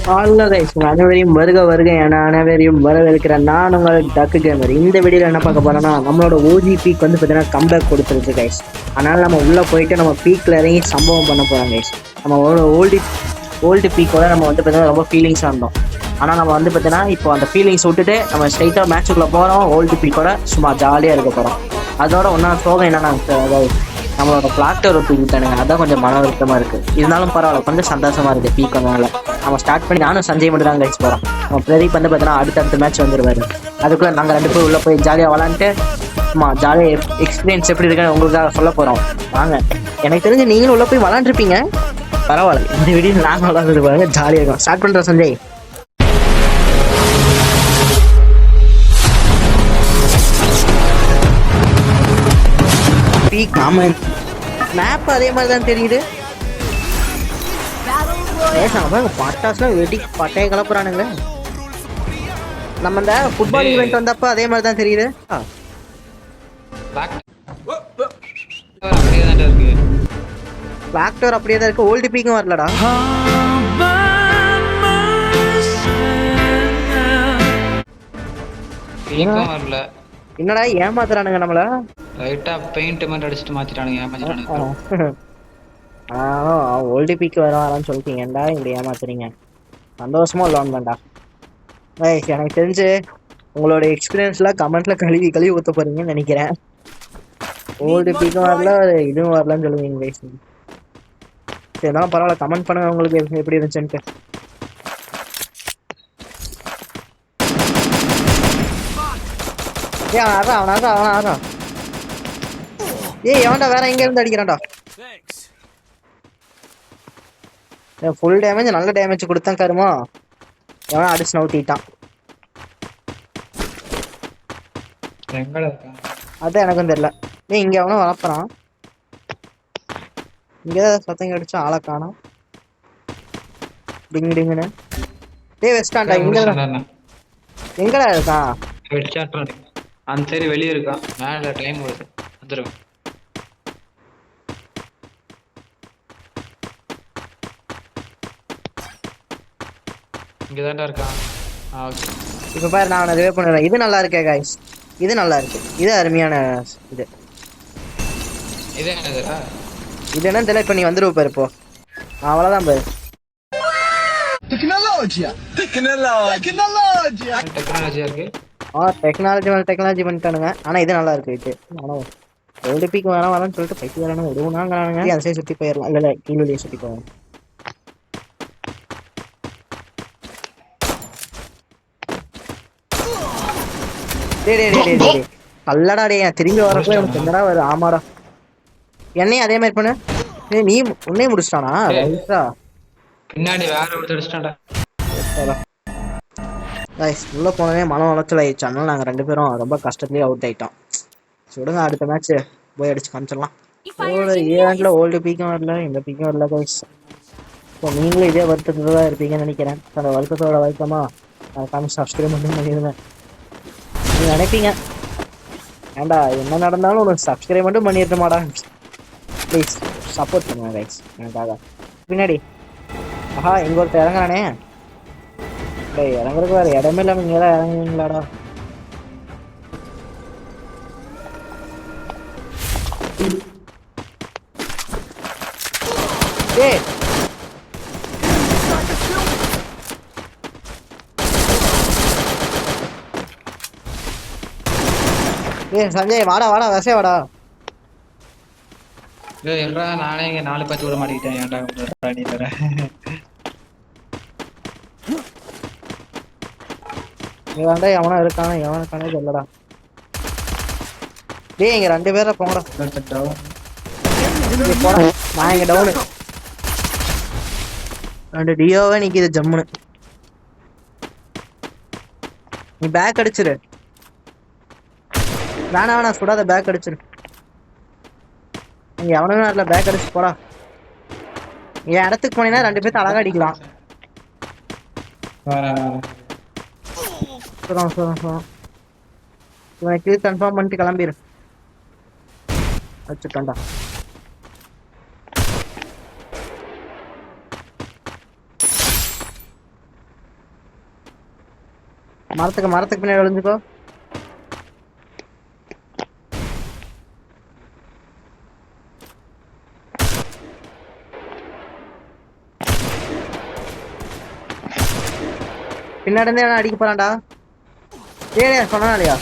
Hello guys, உங்கள் அனைவரையும் வருக வருக என அனைவரையும் வரவேற்கிற நான் உங்கள் டக்கு கேமர். இந்த வீடியோவில் என்ன பார்க்க போறோம்னா, நம்மளோட ஓஜி பீக் வந்து பார்த்தீங்கன்னா கம்பேக் கொடுத்துருக்கு கைஸ். அதனால் நம்ம உள்ளே போயிட்டு நம்ம பீக்கில் இறங்கி சம்பவம் பண்ண போகிறோம் கைஸ். நம்ம ஓல்டு பீக்கோட நம்ம வந்து பார்த்தீங்கன்னா ரொம்ப ஃபீலிங்ஸாக இருந்தோம். ஆனால் நம்ம வந்து பார்த்தீங்கன்னா இப்போ அந்த ஃபீலிங்ஸ் விட்டுட்டு நம்ம ஸ்ட்ரைட்டாக மேட்சுக்குள்ளே போகிறோம். ஓல்டு பீக்கோட சும்மா ஜாலியாக இருக்க போகிறோம். அதோட ஒன்றா சோகம் என்னன்னா, நம்மளோட பிளாக்டர் தூக்கிட்டானுங்க. அதான் கொஞ்சம் மன வருத்தமாக இருக்குது. இருந்தாலும் பரவாயில்ல, கொஞ்சம் சந்தோஷமாக இருக்குது பீக் வந்தனால. நம்ம ஸ்டார்ட் பண்ணி நானும் சஞ்சய் மட்டும் தான் கழிச்சு போகிறோம். நம்ம பிரதீப் வந்து பார்த்தீங்கன்னா அடுத்தடுத்த மேட்ச் வந்துடுவார். அதுக்குள்ளே நாங்கள் 2 பேரும் உள்ளே போய் ஜாலியாக விளாண்டுட்டு ஜாலியாக எக்ஸ்பீரியன்ஸ் எப்படி இருக்குன்னு உங்களுக்காக சொல்ல போகிறோம். வாங்க. எனக்கு தெரிஞ்சு நீங்களும் உள்ளே போய் விளாண்டுருப்பீங்க. பரவாயில்ல, இந்த வீடியோ நாங்கள் விளாண்டுட்டு பாருங்க, ஜாலியாக இருக்கும். ஸ்டார்ட் பண்ணுறோம் சஞ்சய். பீக் ஆமாம், மேப் அதே மாதிரி தான் தெரியுது. பட்டாசுலாம் வெடி பட்டையை கலப்புறானுங்களே. நம்ம இந்த ஃபுட்பால் ஈவெண்ட் வந்தப்ப அதே மாதிரி தான் தெரியுது. பிளாக்டோர் அப்படியே தான் இருக்கு. ஓல்டு பீக்கும் வரலடா. என்னடா ஏமாத்துறானுங்க நம்மள. லைட்டா பெயிண்ட் மாதிரி அடிச்சிட்டு மாத்திட்டானுங்க, ஏமாத்திட்டானுங்க. ஓல்டு பீக்கு வரான்னு சொல்லிட்டீங்கடா, இப்படி ஏமாத்துறீங்க. சந்தோஷமா உள்ளவன்டா. எனக்கு தெரிஞ்சு உங்களோட எக்ஸ்பீரியன்ஸ்லாம் கமெண்ட்ல கழுவி ஊற்ற போறீங்கன்னு நினைக்கிறேன். ஓல்டு பீக்கும் வரல, இதுவும் வரலன்னு சொல்லுவீங்க. சரி, பரவாயில்ல, கமெண்ட் பண்ணுங்க உங்களுக்கு எப்படி இருந்துச்சுன்ட்டு. அவன் எவன்டா வேற எங்க இருந்து அடிக்கிறான்டா. ஃபுல் டேமேஜ், நல்ல டேமேஜ் கொடுத்தான் கருமா. எவன் அடிச்சு நவுத்திட்டான். அதான் எனக்கும் தெரியல. இங்க எவனும் வளர்ப்புறான். இங்க சத்தங்க அடிச்சு ஆளை காணோம். டிங்கு டிங்குன்னு. வெஸ்டாண்டா எங்கடா இருக்கான்? அந்த சரி வெளியே இருக்கான். மேல டைம் வருது, வந்துடும். இங்கதான்டா இருக்கான். இப்ப பாரு, நான் அதுவே பண்ணுறேன். இது நல்லா இருக்கே காய்ஸ், இது நல்லா இருக்கு. இது அருமையான இது. இது என்னதுடா? இது என்னன்னு தெரியல. இப்ப நீ வந்துருவ பாரு. இப்போ அவ்வளவுதான் பாரு. டெக்னாலஜியா இருக்கு. டெக்னாலஜி பண்ணிட்டானுங்க. ஆனா இது நல்லா இருக்கு. இது ஆனா ஓல்டு பீக் வரலாம்னு சொல்லிட்டு பைக்கு வரணும் விடுவோம்னாங்க. அந்த சைடு சுத்தி போயிடலாம். இல்ல கீழே சுத்தி போவோம். கல்லடா டே, திரும்பி வரப்போ எனக்கு என்னடா வருது. ஆமாடா, என்னையும் அதே மாதிரி பண்ணு. நீ உன்னையும் முடிச்சிட்டானா? பின்னாடி வேற ஒருத்தர் அடிச்சிட்டான்டா. உள்ள போனதே மன உளைச்சல் ஆயிடுச்சு. அதனால நாங்க 2 பேரும் ரொம்ப கஷ்டத்துலயே அவுட் ஆயிட்டோம். சொல்லுங்க, அடுத்த மேட்ச் போய் அடிச்சு காமிச்சிடலாம். ஈவெண்ட்ல ஓல்டு பீக்கும் வரல, இந்த பீக்கும் வரல கைஸ். இப்போ நீங்களும் இதே வருத்தத்துல தான் இருப்பீங்கன்னு நினைக்கிறேன். அந்த வருத்தத்தோட வருத்தமா காமிச்சு சப்ஸ்கிரைப் பண்ணி பண்ணிடுவேன். நீங்க நினைப்பீங்க, ஏண்டா என்ன நடந்தாலும் உனக்கு சப்ஸ்கிரைப் மட்டும் பண்ணிருட்டமாடா. ப்ளீஸ் சப்போர்ட் பண்ணுங்க கைஸ் எனக்காக. பின்னாடி எங்க ஒருத்தர் இறங்குறானே. இறங்குறதுக்கு வேற இடமே இல்லாம இங்க தான் இறங்குவீங்களாடா. சஞ்சய் வாடா வசே வாடா. நானே இங்க 4 பேச்சு விட மாட்டேங்கிட்டேன். ஏன்டா நீ தர வேண்டா. எவனா இருக்கானே, எவனுக்கானே தெரியலடா. இங்க 2 பேரை போங்கடா. நான் இங்க டவுனு 2 டியோவே நிக்குது ஜம்முன்னு. நீ பேக் அடிச்சிரு. வேணா சுடாத, பேக் அடிச்சிரு. இங்க எவனுமே வரல, பேக் அடிச்சு போடா. என் இடத்துக்கு போனீங்கன்னா 2 பேர்த்து அழகா அடிக்கலாம். இவனுக்கு கன்ஃபார்ம் பண்ணிட்டு கிளம்பிடு. வச்சுட்டான்டா. மரத்துக்கு பின்னாடி ஒளிஞ்சுக்கோ. பின்னாடி இருந்தே அவன் அடிக்க போறான்டா. ஏய் சொன்னா இல்லையா?